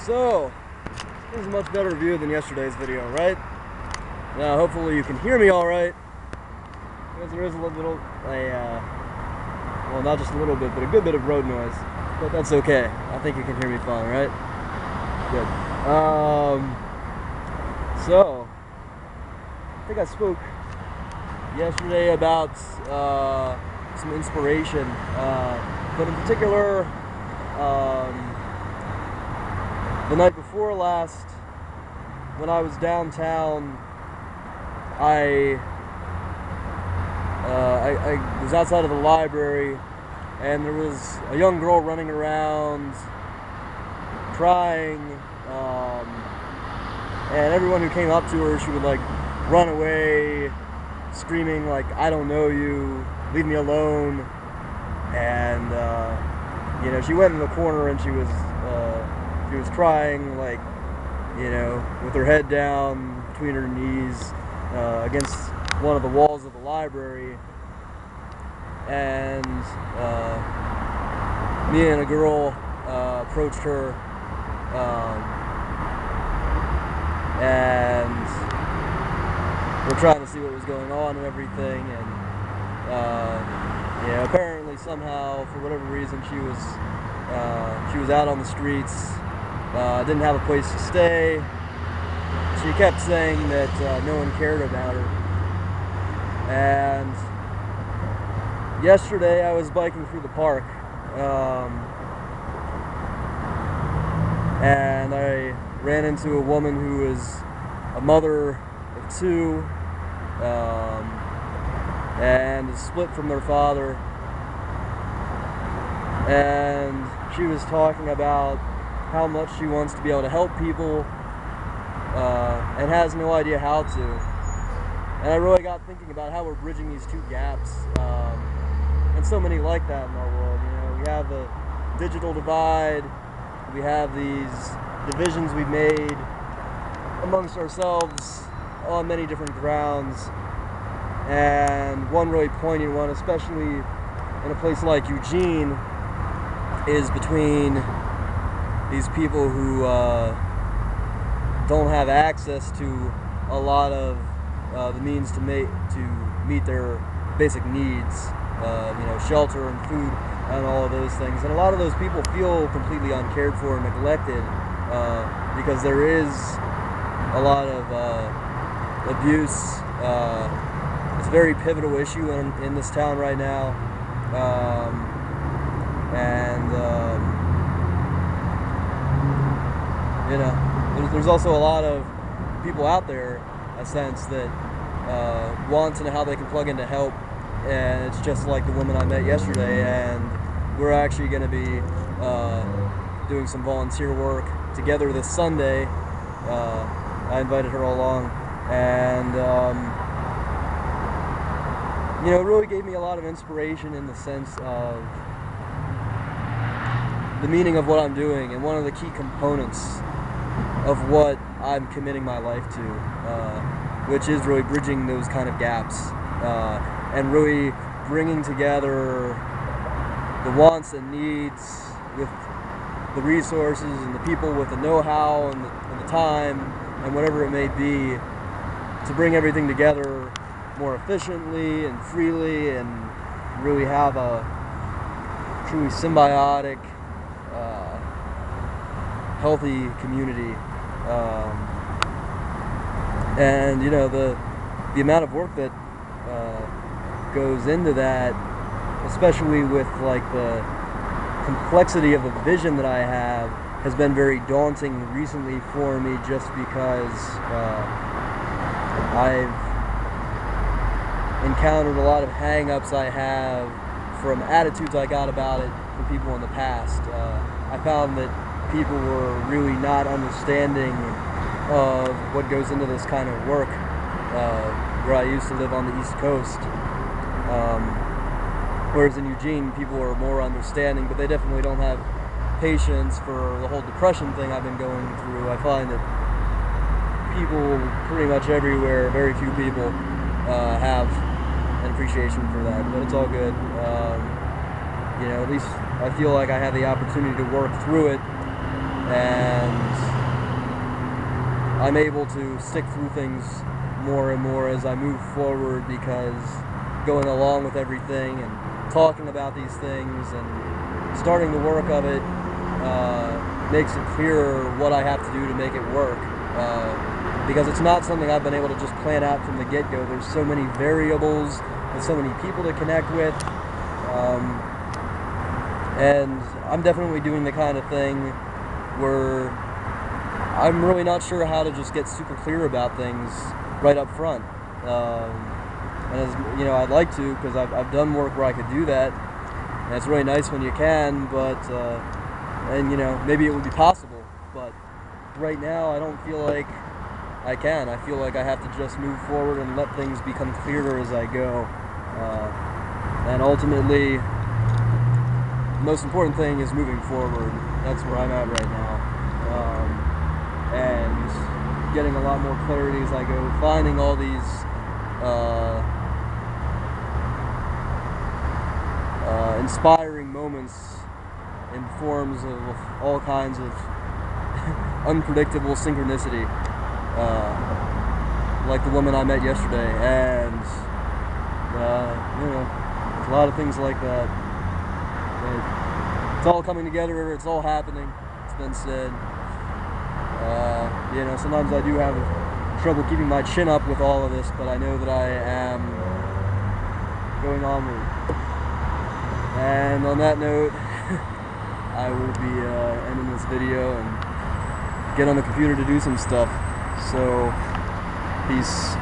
So, this is a much better view than yesterday's video, right? Now, hopefully you can hear me alright, because there is a little bit of well, not just a little bit, but a good bit of road noise, but that's okay. I think you can hear me fine, right? Good. So, I think I spoke yesterday about some inspiration, but in particular, the night before last, when I was downtown, I was outside of the library, and there was a young girl running around, crying, and everyone who came up to her, she would like run away, screaming like, "I don't know you, leave me alone." And you know, she went in the corner and she was crying, like, you know, with her head down between her knees against one of the walls of the library. And me and a girl approached her, and we're trying to see what was going on and everything. And yeah, apparently somehow, for whatever reason, she was out on the streets, didn't have a place to stay. She kept saying that no one cared about her. And yesterday I was biking through the park, and I ran into a woman who is a mother of two, and is split from their father. And she was talking about how much she wants to be able to help people, and has no idea how to. And I really got thinking about how we're bridging these two gaps, and so many like that in our world. You know, we have the digital divide, we have these divisions we've made amongst ourselves on many different grounds, and one really poignant one, especially in a place like Eugene, is between these people who don't have access to a lot of the means to meet their basic needs, you know, shelter and food and all of those things. And a lot of those people feel completely uncared for and neglected, because there is a lot of abuse. It's a very pivotal issue in this town right now, and you know, there's also a lot of people out there, I sense, that want to know how they can plug in to help. And it's just like the woman I met yesterday, and we're actually going to be doing some volunteer work together this Sunday. I invited her along, and you know, it really gave me a lot of inspiration in the sense of the meaning of what I'm doing, and one of the key components of what I'm committing my life to, which is really bridging those kind of gaps, and really bringing together the wants and needs with the resources and the people with the know-how and the time and whatever it may be, to bring everything together more efficiently and freely, and really have a truly symbiotic, healthy community. And you know, the amount of work that goes into that, especially with like the complexity of the vision that I have, has been very daunting recently for me, just because I've encountered a lot of hang-ups I have from attitudes I got about it from people in the past. I found that people were really not understanding of what goes into this kind of work, where I used to live on the East Coast. Whereas in Eugene, people are more understanding, but they definitely don't have patience for the whole depression thing I've been going through. I find that people pretty much everywhere, very few people, have an appreciation for that, but it's all good. You know, at least I feel like I have the opportunity to work through it, and I'm able to stick through things more and more as I move forward, because going along with everything and talking about these things and starting the work of it makes it clearer what I have to do to make it work. Because it's not something I've been able to just plan out from the get-go. There's so many variables and so many people to connect with. And I'm definitely doing the kind of thing where I'm really not sure how to just get super clear about things right up front. And as you know, I'd like to, because I've done work where I could do that, and it's really nice when you can, but and you know, maybe it would be possible, but right now I don't feel like I can. I feel like I have to just move forward and let things become clearer as I go. And ultimately, the most important thing is moving forward. That's where I'm at right now. And getting a lot more clarity as I go, finding all these inspiring moments in forms of all kinds of unpredictable synchronicity, like the woman I met yesterday, and you know, there's a lot of things like that. It's all coming together, it's all happening, it's been said. You know, sometimes I do have trouble keeping my chin up with all of this, but I know that I am going onward. And on that note, I will be ending this video and get on the computer to do some stuff. So, peace.